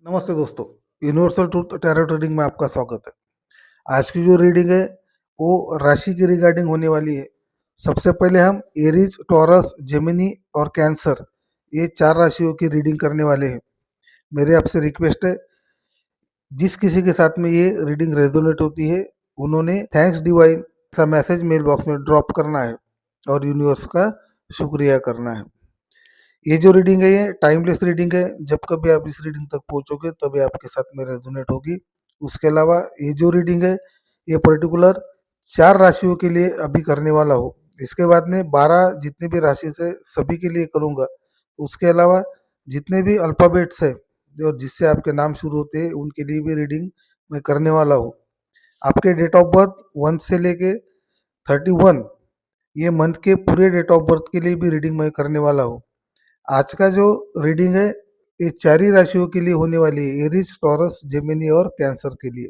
नमस्ते दोस्तों। Universal truth tarot reading में आपका स्वागत है। आज की जो रीडिंग है वो राशि की रिगार्डिंग होने वाली है। सबसे पहले हम एरीज, टॉरस, जेमिनी और कैंसर ये 4 राशियों की रीडिंग करने वाले हैं। मेरे आपसे रिक्वेस्ट है, जिस किसी के साथ में ये रीडिंग रेजोनेट होती है उन्होंने थैंक्स डिवाइन सा मैसेज मेल बॉक्स में ड्रॉप करना है और यूनिवर्स का शुक्रिया करना है। ये जो रीडिंग है ये टाइमलेस रीडिंग है। जब कभी आप इस रीडिंग तक पहुंचोगे तभी आपके साथ में रेजोनेट होगी। उसके अलावा ये जो रीडिंग है ये पर्टिकुलर 4 राशियों के लिए अभी करने वाला हूँ। इसके बाद में 12 जितने भी राशि से सभी के लिए करूँगा। उसके अलावा जितने भी अल्फ़ाबेट्स है और जिससे आपके नाम शुरू होते हैं उनके लिए भी रीडिंग मैं करने वाला हूँ। आपके डेट ऑफ बर्थ 1 से लेके 31 ये मंथ के पूरे डेट ऑफ बर्थ के लिए भी रीडिंग मैं करने वाला हूँ। आज का जो रीडिंग है ये 4 ही राशियों के लिए होने वाली है, एरीज, टॉरस, जेमिनी और कैंसर के लिए।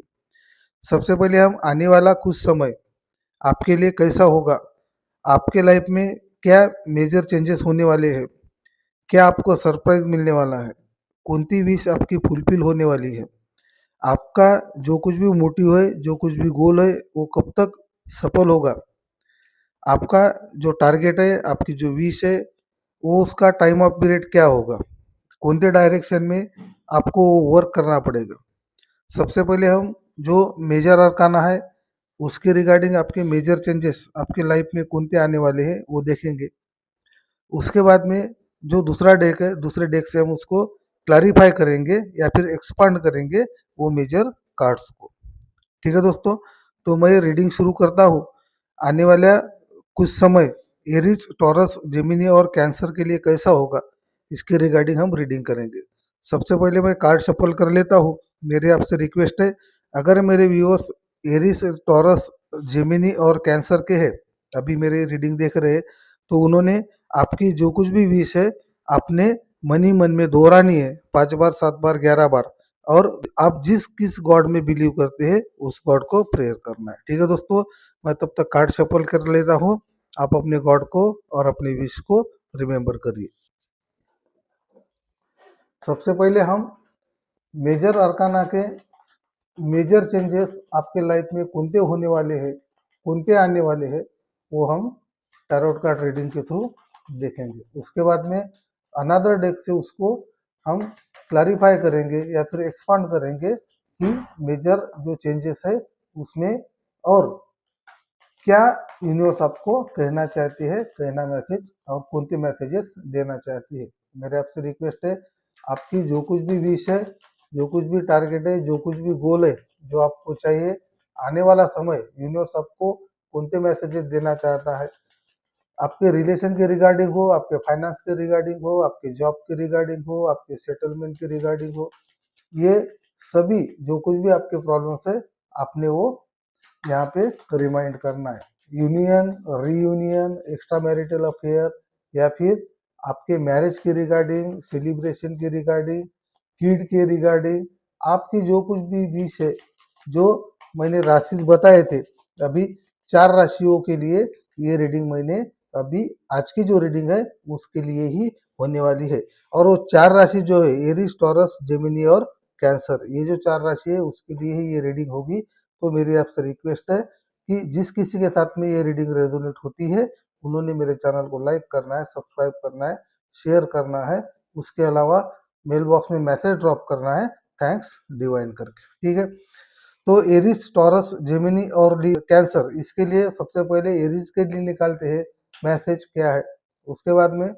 सबसे पहले हम आने वाला कुछ समय आपके लिए कैसा होगा, आपके लाइफ में क्या मेजर चेंजेस होने वाले हैं, क्या आपको सरप्राइज मिलने वाला है, कौन-सी विश आपकी फुलफिल होने वाली है, आपका जो कुछ भी मोटिव है, जो कुछ भी गोल है वो कब तक सफल होगा, आपका जो टारगेट है, आपकी जो विश है वो उसका टाइम ऑफ पीरियड क्या होगा, कौन-से डायरेक्शन में आपको वर्क करना पड़ेगा। सबसे पहले हम जो मेजर अरकाना है उसके रिगार्डिंग आपके मेजर चेंजेस आपके लाइफ में कौन-से आने वाले हैं वो देखेंगे। उसके बाद में जो दूसरा डेक है, दूसरे डेक से हम उसको क्लैरिफाई करेंगे या फिर एक्सपांड करेंगे वो मेजर कार्ड्स को। ठीक है दोस्तों, तो मैं रीडिंग शुरू करता हूँ। आने वाला कुछ समय एरीज, टॉरस, जेमिनी और कैंसर के लिए कैसा होगा इसके रिगार्डिंग हम रीडिंग करेंगे। सबसे पहले मैं कार्ड शफल कर लेता हूँ। मेरे आपसे रिक्वेस्ट है, अगर मेरे व्यूअर्स एरीज, टॉरस, जेमिनी और कैंसर के हैं, अभी मेरे रीडिंग देख रहे हैं, तो उन्होंने आपकी जो कुछ भी विश है आपने मन ही मन में दोहरानी है 5 बार, 7 बार, 11 बार। और आप जिस किस गॉड में बिलीव करते हैं उस गॉड को प्रेयर करना है। ठीक है दोस्तों, मैं तब तक कार्ड शफल कर लेता हूँ। आप अपने गॉड को और अपनी विश को रिमेम्बर करिए। सबसे पहले हम मेजर अरकाना के मेजर चेंजेस आपके लाइफ में कौन-से होने वाले हैं, कौन-से आने वाले हैं, वो हम टैरोट कार्ड रीडिंग के थ्रू देखेंगे। उसके बाद में अनदर डेक से उसको हम क्लैरिफाई करेंगे या फिर एक्सपांड करेंगे कि मेजर जो चेंजेस है उसमें और क्या यूनिवर्स आपको कहना चाहती है, कहना मैसेज और कौन से मैसेजेस देना चाहती है। मेरे आपसे रिक्वेस्ट है, आपकी जो कुछ भी विश है, जो कुछ भी टारगेट है, जो कुछ भी गोल है, जो आपको चाहिए, आने वाला समय यूनिवर्स आपको कौन से मैसेजेस देना चाहता है, आपके रिलेशन के रिगार्डिंग हो, आपके फाइनेंस के रिगार्डिंग हो, आपके जॉब के रिगार्डिंग हो, आपके सेटलमेंट के रिगार्डिंग हो, ये सभी जो कुछ भी आपके प्रॉब्लम्स है आपने वो यहाँ पे रिमाइंड करना है। Union, reunion, extra marital affair या फिर आपके मैरिज के रिगार्डिंग, सेलिब्रेशन के रिगार्डिंग, किड के रिगार्डिंग, आपकी जो कुछ भी विश है, जो मैंने राशि बताए थे, अभी 4 राशियों के लिए ये रीडिंग मैंने अभी आज की जो रीडिंग है उसके लिए ही होने वाली है। और वो 4 राशि जो है एरीज, टॉरस, जेमिनी और कैंसर, ये जो 4 राशि है उसके लिए ही ये रीडिंग होगी। तो मेरी आपसे रिक्वेस्ट है कि जिस किसी के साथ में ये रीडिंग रेजोनेट होती है उन्होंने मेरे चैनल को लाइक करना है, सब्सक्राइब करना है, शेयर करना है। उसके अलावा मेल बॉक्स में मैसेज ड्रॉप करना है थैंक्स डिवाइन करके। ठीक है, तो एरीज, टॉरस, जेमिनी और कैंसर, इसके लिए सबसे पहले एरीज के लिए निकालते हैं मैसेज क्या है, उसके बाद में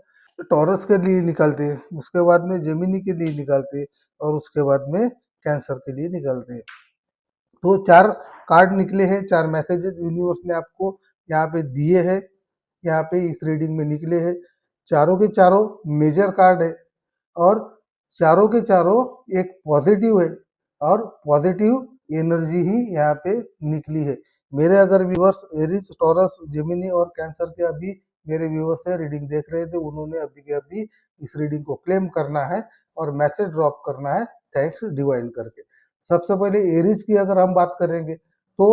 टॉरस के लिए निकालते हैं, उसके बाद में जेमिनी के लिए निकालते हैं और उसके बाद में कैंसर के लिए निकालते हैं। तो 4 कार्ड निकले हैं, 4 मैसेजेस यूनिवर्स ने आपको यहाँ पे दिए हैं, यहाँ पे इस रीडिंग में निकले हैं। चारों के चारों मेजर कार्ड है और चारों के चारों एक पॉजिटिव है और पॉजिटिव एनर्जी ही यहाँ पे निकली है। मेरे अगर व्यूअर्स एरीज, टॉरस, जेमिनी और कैंसर के अभी मेरे व्यूअर्स है रीडिंग देख रहे थे, उन्होंने अभी के अभी इस रीडिंग को क्लेम करना है और मैसेज ड्रॉप करना है थैंक्स डिवाइन करके। सबसे पहले एरीज की अगर हम बात करेंगे तो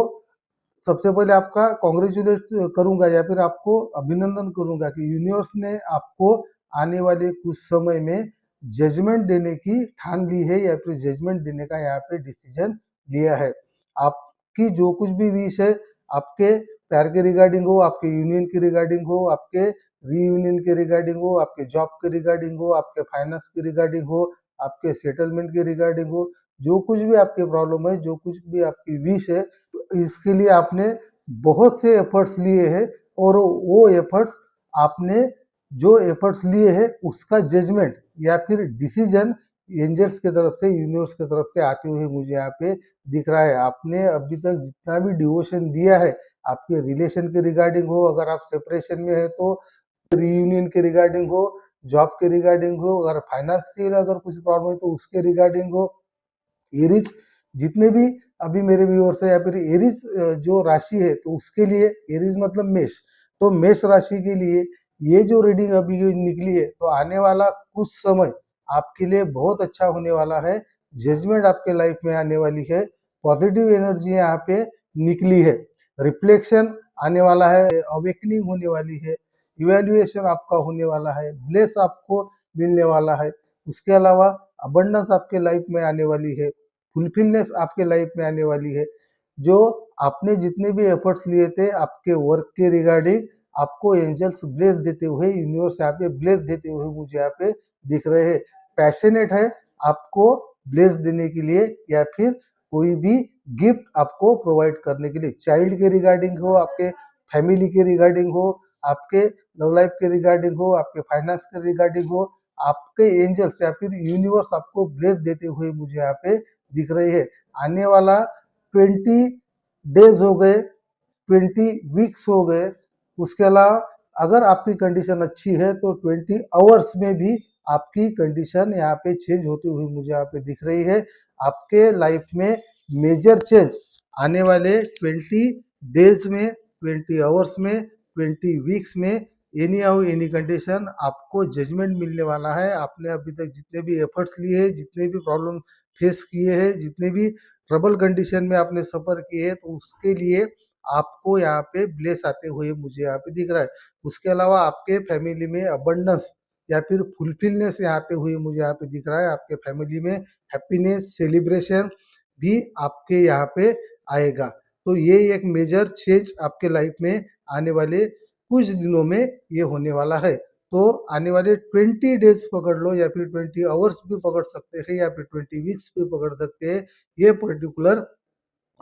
सबसे पहले आपका कॉन्ग्रेचुलेट करूंगा या फिर आपको अभिनंदन करूंगा कि यूनिवर्स ने आपको आने वाले कुछ समय में जजमेंट देने की ठान ली है या फिर जजमेंट देने का यहाँ पे डिसीजन लिया है। आपकी जो कुछ भी विश है, आपके प्यार के रिगार्डिंग हो, आपके यूनियन के रिगार्डिंग हो, आपके रीयूनियन के रिगार्डिंग हो, आपके जॉब के रिगार्डिंग हो, आपके फाइनेंस के रिगार्डिंग हो, आपके सेटलमेंट के रिगार्डिंग हो, जो कुछ भी आपके प्रॉब्लम है, जो कुछ भी आपकी विश है, तो इसके लिए आपने बहुत से एफर्ट्स लिए हैं और वो एफर्ट्स आपने जो एफर्ट्स लिए हैं उसका जजमेंट या फिर डिसीजन एंजल्स की तरफ से, यूनिवर्स की तरफ से आते हुए मुझे यहाँ पे दिख रहा है। आपने अभी तक जितना भी डिवोशन दिया है, आपके रिलेशन के रिगार्डिंग हो, अगर आप सेपरेशन में है तो रीयूनियन के रिगार्डिंग हो, जॉब के रिगार्डिंग हो, अगर फाइनेंशियल अगर कुछ प्रॉब्लम है तो उसके रिगार्डिंग हो, एरीज जितने भी अभी मेरे व्यूअर्स है या फिर एरीज जो राशि है तो उसके लिए, एरीज मतलब मेष, तो मेष राशि के लिए ये जो रीडिंग अभी निकली है तो आने वाला कुछ समय आपके लिए बहुत अच्छा होने वाला है। जजमेंट आपके लाइफ में आने वाली है, पॉजिटिव एनर्जी यहाँ पे निकली है, रिफ्लेक्शन आने वाला है, अवेकनिंग होने वाली है, इवेल्युएशन आपका होने वाला है, ब्लेस आपको मिलने वाला है। उसके अलावा अबंडेंस आपके लाइफ में आने वाली है, फुलफिलनेस आपके लाइफ में आने वाली है। जो आपने जितने भी एफर्ट्स लिए थे आपके वर्क के रिगार्डिंग, आपको एंजल्स ब्लेस देते हुए, यूनिवर्स यहाँ पे ब्लेस देते हुए मुझे यहाँ पे दिख रहे हैं। पैशनेट है आपको ब्लेस देने के लिए या फिर कोई भी गिफ्ट आपको प्रोवाइड करने के लिए, चाइल्ड के रिगार्डिंग हो, आपके फैमिली के रिगार्डिंग हो, आपके लव लाइफ के रिगार्डिंग हो, आपके फाइनेंस के रिगार्डिंग हो, आपके एंजल्स या फिर यूनिवर्स आपको ब्लेस देते हुए मुझे यहाँ पे दिख रही है। आने वाला 20 डेज हो गए, 20 वीक्स हो गए, उसके अलावा अगर आपकी कंडीशन अच्छी है तो 20 आवर्स में भी आपकी कंडीशन यहाँ पे चेंज होती हुई मुझे यहाँ पे दिख रही है। आपके लाइफ में मेजर चेंज आने वाले 20 डेज में, 20 आवर्स में, 20 वीक्स में, एनी हाउ एनी कंडीशन आपको जजमेंट मिलने वाला है। आपने अभी तक जितने भी एफर्ट्स लिए हैं, जितने भी प्रॉब्लम फेस किए हैं, जितने भी ट्रबल कंडीशन में आपने सफ़र किए हैं, तो उसके लिए आपको यहाँ पे ब्लेस आते हुए मुझे यहाँ पे दिख रहा है। उसके अलावा आपके फैमिली में अबंडेंस या फिर फुलफिलनेस यहाँ पे हुई मुझे यहाँ पे दिख रहा है। आपके फैमिली में हैप्पीनेस, सेलिब्रेशन भी आपके यहाँ पे आएगा। तो ये एक मेजर चेंज आपके लाइफ में आने वाले कुछ दिनों में ये होने वाला है। तो आने वाले 20 डेज पकड़ लो या फिर 20 आवर्स भी पकड़ सकते हैं या फिर 20 वीक्स भी पकड़ सकते हैं। ये पर्टिकुलर,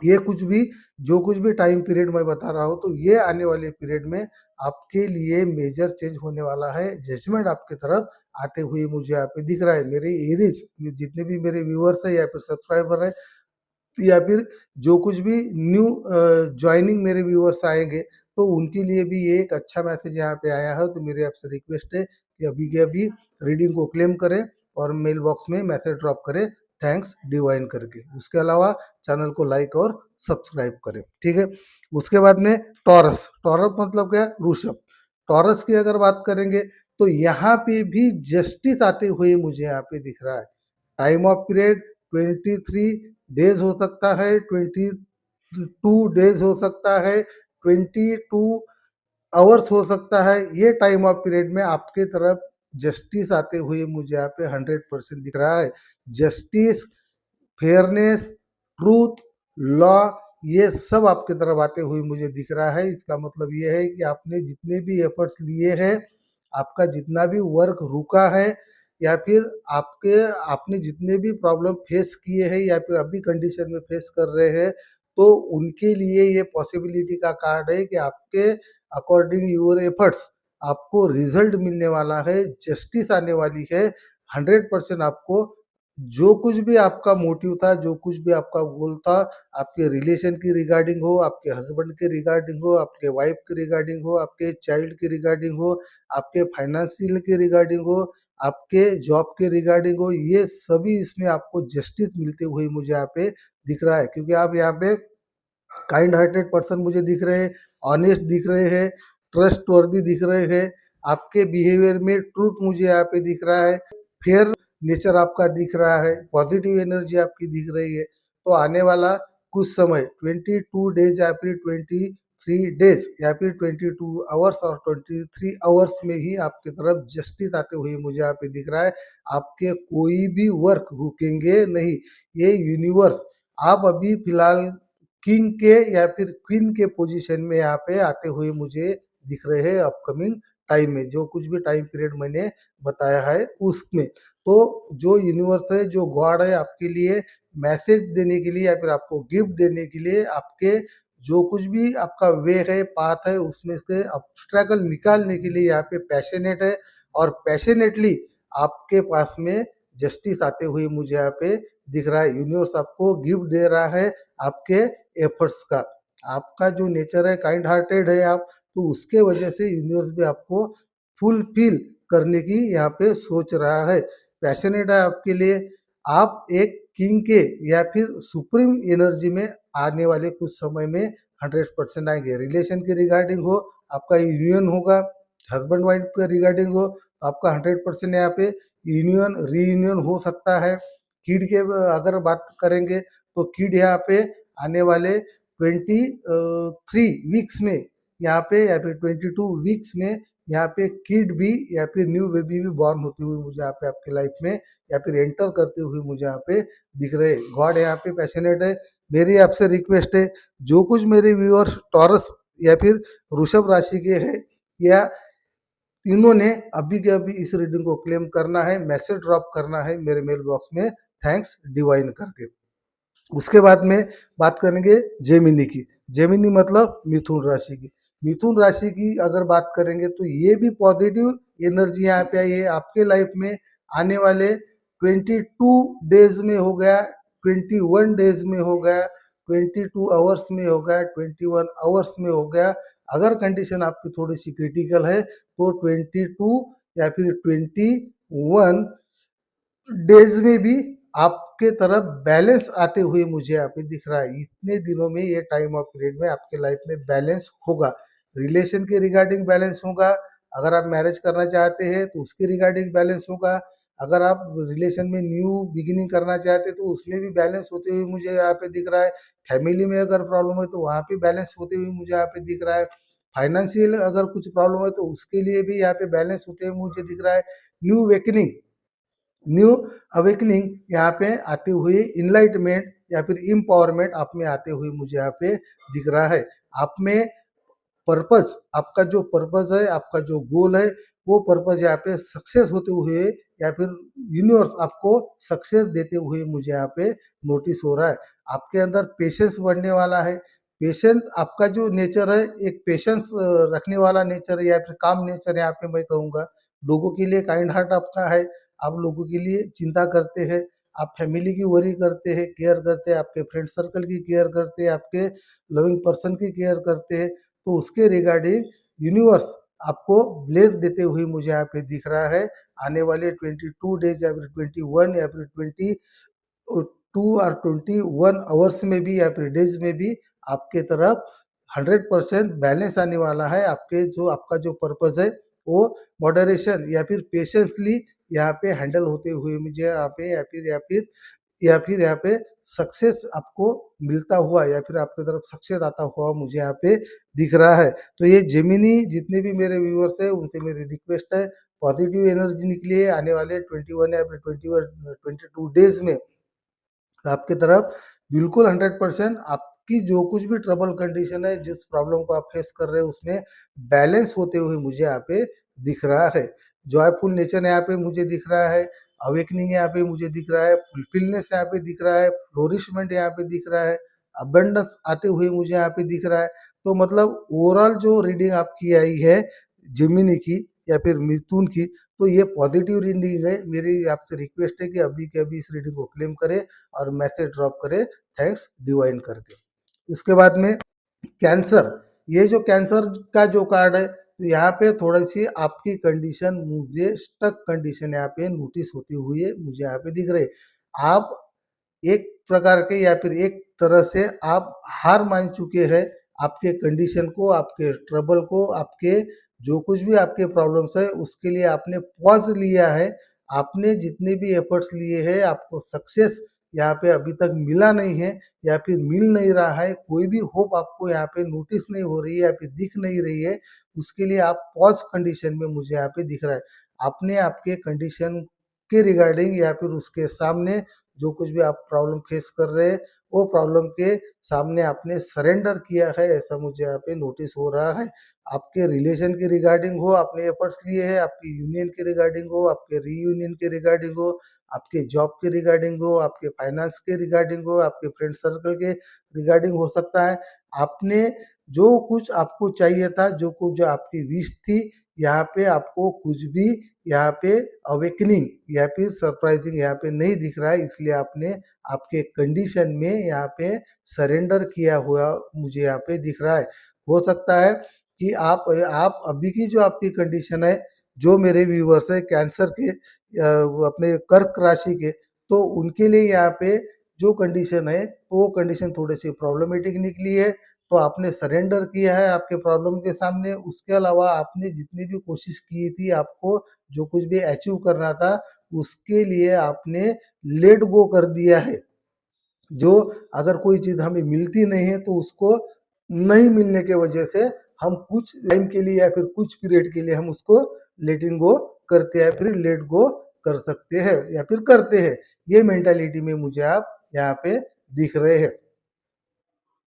ये कुछ भी, जो कुछ भी टाइम पीरियड मैं बता रहा हूँ तो ये आने वाले पीरियड में आपके लिए मेजर चेंज होने वाला है। जजमेंट आपके तरफ आते हुए मुझे यहाँ पे दिख रहा है। मेरे एरीज जितने भी मेरे व्यूअर्स है या फिर सब्सक्राइबर है या फिर जो कुछ भी न्यू ज्वाइनिंग मेरे व्यूअर्स आएंगे तो उनके लिए भी ये एक अच्छा मैसेज यहाँ पे आया है। तो मेरे आपसे रिक्वेस्ट है कि अभी के अभी रीडिंग को क्लेम करें और मेल बॉक्स में मैसेज ड्रॉप करें, थैंक्स डिवाइन करके। उसके अलावा चैनल को लाइक और सब्सक्राइब करें, ठीक है। उसके बाद में टॉरस, टॉरस मतलब क्या, वृषभ। टॉरस की अगर बात करेंगे तो यहाँ पे भी जस्टिस आते हुए मुझे यहाँ पे दिख रहा है। टाइम ऑफ पीरियड 23 डेज हो सकता है, 22 डेज हो सकता है, 22 आवर्स हो सकता है। ये टाइम ऑफ पीरियड में आपके तरफ जस्टिस आते हुए मुझे यहाँ पे 100% दिख रहा है। जस्टिस, फेयरनेस, ट्रूथ, लॉ, ये सब आपके तरफ आते हुए मुझे दिख रहा है। इसका मतलब ये है कि आपने जितने भी एफर्ट्स लिए हैं, आपका जितना भी वर्क रुका है या फिर आपने जितने भी प्रॉब्लम फेस किए हैं या फिर अभी कंडीशन में फेस कर रहे हैं, तो उनके लिए ये पॉसिबिलिटी का कार्ड है कि आपके अकॉर्डिंग यूर एफर्ट्स आपको रिजल्ट मिलने वाला है, जस्टिस आने वाली है। 100% आपको जो कुछ भी आपका मोटिव था, जो कुछ भी आपका गोल था, आपके रिलेशन की रिगार्डिंग हो, आपके हस्बैंड के रिगार्डिंग हो, आपके वाइफ के रिगार्डिंग हो, आपके चाइल्ड के रिगार्डिंग हो, आपके फाइनेंशियल के रिगार्डिंग हो, आपके जॉब के रिगार्डिंग हो, ये सभी इसमें आपको जस्टिस मिलते हुए मुझे यहाँ पे दिख रहा है। क्योंकि आप यहाँ पे काइंड हार्टेड पर्सन मुझे दिख रहे हैं, ऑनेस्ट दिख रहे हैं, ट्रस्ट वर्दी दिख रहे हैं, आपके बिहेवियर में ट्रूथ मुझे यहाँ पे दिख रहा है, फेयर नेचर आपका दिख रहा है, पॉजिटिव एनर्जी आपकी दिख रही है। तो आने वाला कुछ समय 22 डेज या फिर 3 डेज या फिर 22 आवर्स और 23 आवर्स में ही आपकी तरफ जस्टिस आते हुए मुझे यहाँ पे दिख रहा है। आपके कोई भी वर्क रुकेंगे नहीं। ये यूनिवर्स आप अभी फिलहाल किंग के या फिर क्वीन के पोजीशन में यहाँ पे आते हुए मुझे दिख रहे हैं अपकमिंग टाइम में, जो कुछ भी टाइम पीरियड मैंने बताया है उसमें। तो जो यूनिवर्स है, जो गॉड है, आपके लिए मैसेज देने के लिए या फिर आपको गिफ्ट देने के लिए, आपके जो कुछ भी आपका वे है, पाथ है, उसमें से ऑब्स्ट्रैकल निकालने के लिए यहाँ पे पैशनेट है और पैशनेटली आपके पास में जस्टिस आते हुए मुझे यहाँ पे दिख रहा है। यूनिवर्स आपको गिफ्ट दे रहा है आपके एफर्ट्स का। आपका जो नेचर है, काइंड हार्टेड है आप, तो उसके वजह से यूनिवर्स भी आपको फुलफिल करने की यहाँ पे सोच रहा है, पैशनेट है आपके लिए। आप एक किंग के या फिर सुप्रीम एनर्जी में आने वाले कुछ समय में 100% आएंगे। रिलेशन के रिगार्डिंग हो, आपका यूनियन होगा, हस्बैंड वाइफ के रिगार्डिंग हो, आपका 100% यहाँ पे यूनियन रीयूनियन हो सकता है। किड के अगर बात करेंगे तो किड यहाँ पे आने वाले 23 वीक्स में यहाँ पे या फिर 22 वीक्स में यहाँ पे किड भी या फिर न्यू बेबी भी बॉर्न होती हुई मुझे यहाँ पे आपके लाइफ में या फिर एंटर करते हुए मुझे यहाँ पे दिख रहे। गॉड यहाँ पे पैशनेट है। मेरी आपसे रिक्वेस्ट है, जो कुछ मेरे व्यूअर्स टॉरस या फिर वृषभ राशि के हैं, या इन्होंने अभी के अभी इस रीडिंग को क्लेम करना है, मैसेज ड्रॉप करना है मेरे मेल बॉक्स में थैंक्स डिवाइन करके। उसके बाद में बात करेंगे जेमिनी की। जेमिनी मतलब मिथुन राशि की। मिथुन राशि की अगर बात करेंगे तो ये भी पॉजिटिव एनर्जी यहाँ पे आई है आपके लाइफ में। आने वाले 22 डेज में हो गया, 21 डेज में हो गया, 22 आवर्स में हो गया, 21 आवर्स में हो गया। अगर कंडीशन आपकी थोड़ी सी क्रिटिकल है तो 22 या फिर 21 डेज में भी आपके तरफ बैलेंस आते हुए मुझे यहाँ पे दिख रहा है। इतने दिनों में, ये टाइम ऑफ पीरियड में आपके लाइफ में बैलेंस होगा। रिलेशन के रिगार्डिंग बैलेंस होगा। अगर आप मैरिज करना चाहते हैं तो उसके रिगार्डिंग बैलेंस होगा। अगर आप रिलेशन में न्यू बिगिनिंग करना चाहते हैं तो उसमें भी बैलेंस होते हुए मुझे यहाँ पे दिख रहा है। फैमिली में अगर प्रॉब्लम है तो वहाँ पे बैलेंस होते हुए मुझे यहाँ पे दिख रहा है। फाइनेंशियल अगर कुछ प्रॉब्लम है तो उसके लिए भी यहाँ पे बैलेंस होते हुए मुझे दिख रहा है। न्यू वेकनिंग, न्यू अवेकनिंग यहाँ पे आते हुए, इनलाइटमेंट या फिर इम्पावरमेंट आप में आते हुए मुझे यहाँ पे दिख रहा है। आप में पर्पज, आपका जो पर्पज है, आपका जो गोल है, वो पर्पज यहाँ पे सक्सेस होते हुए या फिर यूनिवर्स आपको सक्सेस देते हुए मुझे यहाँ पे नोटिस हो रहा है। आपके अंदर पेशेंस बढ़ने वाला है। पेशेंट आपका जो नेचर है, एक पेशेंस रखने वाला नेचर है या फिर काम नेचर यहाँ पे मैं कहूँगा। लोगों के लिए काइंड हार्ट आपका है। आप लोगों के लिए चिंता करते हैं, आप फैमिली की वरी करते हैं, केयर करते हैं, आपके फ्रेंड सर्कल की केयर करते हैं, आपके लविंग पर्सन की केयर करते हैं। तो उसके रिगार्डिंग यूनिवर्स आपको ब्लेस देते हुए मुझे यहाँ पे दिख रहा है। आने वाले 22 डेज या फिर 21 या फिर 22 और 21 आवर्स में भी या फिर डेज में भी आपके तरफ 100% बैलेंस आने वाला है। आपके जो आपका जो पर्पज है वो मॉडरेशन या फिर पेशेंसली यहाँ पे हैंडल होते हुए मुझे यहाँ पे या फिर यहाँ पे सक्सेस आपको मिलता हुआ या फिर आपकी तरफ सक्सेस आता हुआ मुझे यहाँ पे दिख रहा है। तो ये जेमिनी जितने भी मेरे व्यूअर्स हैं उनसे मेरी रिक्वेस्ट है, पॉजिटिव एनर्जी निकली है। आने वाले 21 या फिर 22 डेज में आपके तरफ बिल्कुल 100% आपकी जो कुछ भी ट्रबल कंडीशन है, जिस प्रॉब्लम को आप फेस कर रहे हो उसमें बैलेंस होते हुए मुझे यहाँ पे दिख रहा है। जॉयफुल नेचर यहाँ पे मुझे दिख रहा है। अवेकनिंग यहाँ पे मुझे दिख रहा है। फुलफिलनेस यहाँ पे दिख रहा है। फ्लोरिशमेंट यहाँ पे दिख रहा है। अबंडेंस आते हुए मुझे यहाँ पे दिख रहा है। तो मतलब ओवरऑल जो रीडिंग आपकी आई है जेमिनी की या फिर मिथुन की, तो ये पॉजिटिव रीडिंग है। मेरी आपसे रिक्वेस्ट है कि अभी के अभी इस रीडिंग को क्लेम करें और मैसेज ड्रॉप करें थैंक्स डिवाइन करके। उसके बाद में कैंसर, ये जो कैंसर का जो कार्ड है, तो यहाँ पे थोड़ी सी आपकी कंडीशन, मुझे स्टक कंडीशन यहाँ पे नोटिस होती हुई मुझे यहाँ पे दिख रही। आप एक प्रकार के या फिर एक तरह से आप हार मान चुके हैं आपके कंडीशन को, आपके ट्रबल को, आपके जो कुछ भी आपके प्रॉब्लम्स है उसके लिए आपने पॉज लिया है। आपने जितने भी एफर्ट्स लिए हैं आपको सक्सेस यहाँ पे अभी तक मिला नहीं है या फिर मिल नहीं रहा है, कोई भी होप आपको यहाँ पे नोटिस नहीं हो रही है या फिर दिख नहीं रही है, उसके लिए आप पॉज कंडीशन में मुझे यहाँ पे दिख रहा है। आपने आपके कंडीशन के रिगार्डिंग या फिर उसके सामने जो कुछ भी आप प्रॉब्लम फेस कर रहे हैं, वो प्रॉब्लम के सामने आपने सरेंडर किया है, ऐसा मुझे यहाँ पे नोटिस हो रहा है। आपके रिलेशन के रिगार्डिंग हो, आपने एफर्ट्स लिए हैं, आपकी यूनियन के रिगार्डिंग हो, आपके रीयूनियन के रिगार्डिंग हो, आपके जॉब के रिगार्डिंग हो, आपके फाइनेंस के रिगार्डिंग हो, आपके फ्रेंड सर्कल के रिगार्डिंग हो सकता है। आपने जो कुछ आपको चाहिए था, जो कुछ जो आपकी विश थी, यहाँ पे आपको कुछ भी यहाँ पे अवेकनिंग या फिर सरप्राइजिंग यहाँ पे नहीं दिख रहा है, इसलिए आपने आपके कंडीशन में यहाँ पे सरेंडर किया हुआ मुझे यहाँ पे दिख रहा है। हो सकता है कि आप अभी की जो आपकी कंडीशन है, जो मेरे व्यूवर्स है कैंसर के वो अपने कर्क राशि के, तो उनके लिए यहाँ पे जो कंडीशन है वो कंडीशन थोड़ी सी प्रॉब्लमेटिक निकली है, तो आपने सरेंडर किया है आपके प्रॉब्लम के सामने। उसके अलावा आपने जितनी भी कोशिश की थी, आपको जो कुछ भी अचीव करना था, उसके लिए आपने लेट गो कर दिया है। जो अगर कोई चीज़ हमें मिलती नहीं है तो उसको नहीं मिलने के वजह से हम कुछ टाइम के लिए या फिर कुछ पीरियड के लिए हम उसको लेटिंग गो करते हैं, फिर लेट गो कर सकते हैं या फिर करते हैं। ये मेंटालिटी में मुझे आप यहाँ पे दिख रहे हैं।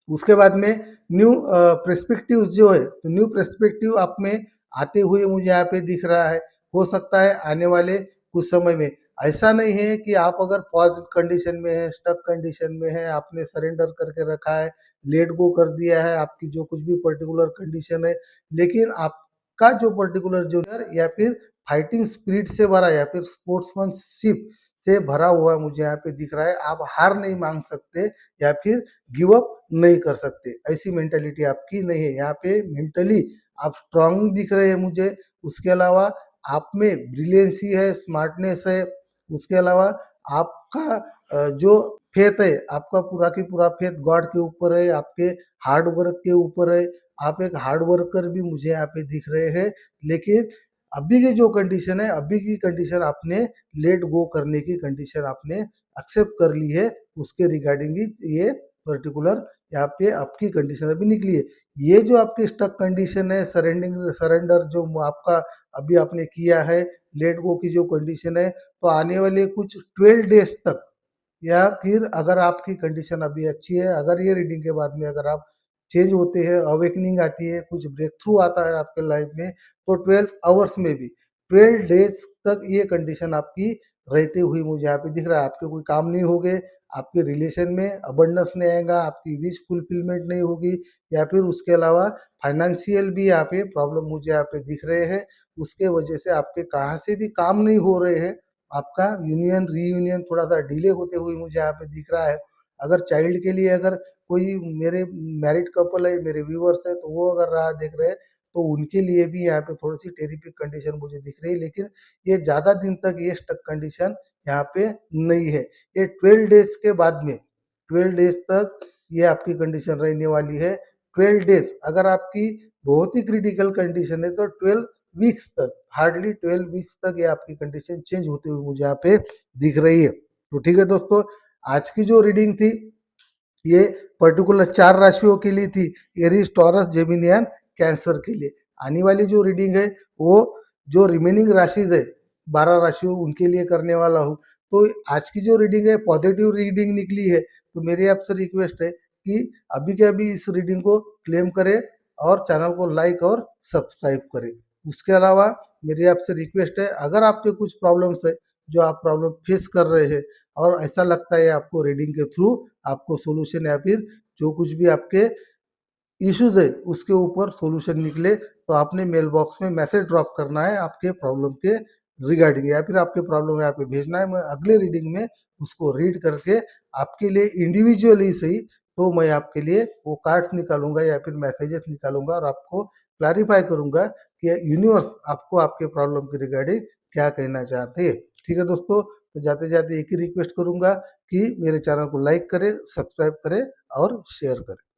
उसके बाद में न्यू पर्सपेक्टिव जो है, तो न्यू पर्सपेक्टिव आप में आते हुए मुझे यहाँ पे दिख रहा है। हो सकता है आने वाले कुछ समय में, ऐसा नहीं है कि आप अगर पॉज कंडीशन में है, स्टक कंडीशन में है, आपने सरेंडर करके रखा है, लेट गो कर दिया है, आपकी जो कुछ भी पर्टिकुलर कंडीशन है, लेकिन आपका जो पर्टिकुलर जो या फिर फाइटिंग स्पिरिट से भरा या फिर स्पोर्ट्समैनशिप से भरा हुआ मुझे यहाँ पे दिख रहा है। आप हार नहीं मांग सकते या फिर गिव अप नहीं कर सकते, ऐसी मेंटालिटी आपकी नहीं है। यहाँ पे मेंटली आप स्ट्रांग दिख रहे हैं मुझे। उसके अलावा आप में ब्रिलियंसी है, स्मार्टनेस है। उसके अलावा आपका जो फेथ है, आपका पूरा की पूरा फेथ गॉड के ऊपर है, आपके हार्ड वर्क के ऊपर है। आप एक हार्ड वर्कर भी मुझे यहाँ पे दिख रहे हैं, लेकिन अभी की जो कंडीशन है, अभी की कंडीशन आपने लेट गो करने की कंडीशन आपने एक्सेप्ट कर ली है, उसके रिगार्डिंग ही ये पर्टिकुलर यहाँ पे आपकी कंडीशन अभी निकली है। ये जो आपकी स्टक कंडीशन है, सरेंडर जो आपका अभी आपने किया है, लेट गो की जो कंडीशन है, तो आने वाले कुछ 12 डेज तक या फिर अगर आपकी कंडीशन अभी अच्छी है, अगर ये रीडिंग के बाद में अगर आप चेंज होते हैं, अवेकनिंग आती है, कुछ ब्रेक थ्रू आता है आपके लाइफ में, तो 12 आवर्स में भी 12 डेज तक ये कंडीशन आपकी रहते हुए मुझे यहाँ पे दिख रहा है। आपके कोई काम नहीं होंगे, आपके रिलेशन में अबंडेंस नहीं आएगा, आपकी विश फुलफिलमेंट नहीं होगी, या फिर उसके अलावा फाइनेंशियल भी यहाँ पे प्रॉब्लम मुझे यहाँ पे दिख रहे हैं। उसके वजह से आपके कहाँ से भी काम नहीं हो रहे हैं, आपका यूनियन रीयूनियन थोड़ा सा डिले होते हुए मुझे यहाँ पे दिख रहा है। अगर चाइल्ड के लिए अगर कोई मेरे मैरिड कपल है, मेरे व्यूअर्स है, तो वो अगर राह देख रहे हैं, तो उनके लिए भी यहाँ पे थोड़ी सी टेरिफिक कंडीशन मुझे दिख रही है, लेकिन ये ज़्यादा दिन तक ये स्टक कंडीशन यहाँ पे नहीं है। ये 12 डेज के बाद में, 12 डेज तक ये आपकी कंडीशन रहने वाली है। 12 डेज अगर आपकी बहुत ही क्रिटिकल कंडीशन है, तो 12 वीक्स तक, हार्डली 12 वीक्स तक ये आपकी कंडीशन चेंज होते हुए मुझे यहाँ पे दिख रही है। तो ठीक है दोस्तों, आज की जो रीडिंग थी ये पर्टिकुलर 4 राशियों के लिए थी, Aries, taurus, Gemini and cancer के लिए। आने वाली जो रीडिंग है वो जो रिमेनिंग राशिज है 12 राशियों उनके लिए करने वाला हूँ। तो आज की जो रीडिंग है पॉजिटिव रीडिंग निकली है, तो मेरी आपसे रिक्वेस्ट है कि अभी के अभी इस रीडिंग को क्लेम करें और चैनल को लाइक और सब्सक्राइब करें। उसके अलावा मेरी आपसे रिक्वेस्ट है, अगर आपके कुछ प्रॉब्लम्स है, जो आप प्रॉब्लम फेस कर रहे हैं और ऐसा लगता है आपको रीडिंग के थ्रू आपको सॉल्यूशन या फिर जो कुछ भी आपके इश्यूज है उसके ऊपर सॉल्यूशन निकले, तो आपने मेल बॉक्स में मैसेज ड्रॉप करना है आपके प्रॉब्लम के रिगार्डिंग, या फिर आपके प्रॉब्लम यहाँ पे भेजना है। मैं अगले रीडिंग में उसको रीड करके आपके लिए इंडिविजुअली सही, तो मैं आपके लिए वो कार्ड्स निकालूंगा या फिर मैसेजेस निकालूंगा और आपको क्लैरिफाई करूंगा कि यूनिवर्स आपको आपके प्रॉब्लम के रिगार्डिंग क्या कहना चाहते हैं। ठीक है दोस्तों, तो जाते जाते एक ही रिक्वेस्ट करूंगा कि मेरे चैनल को लाइक करें, सब्सक्राइब करें और शेयर करें।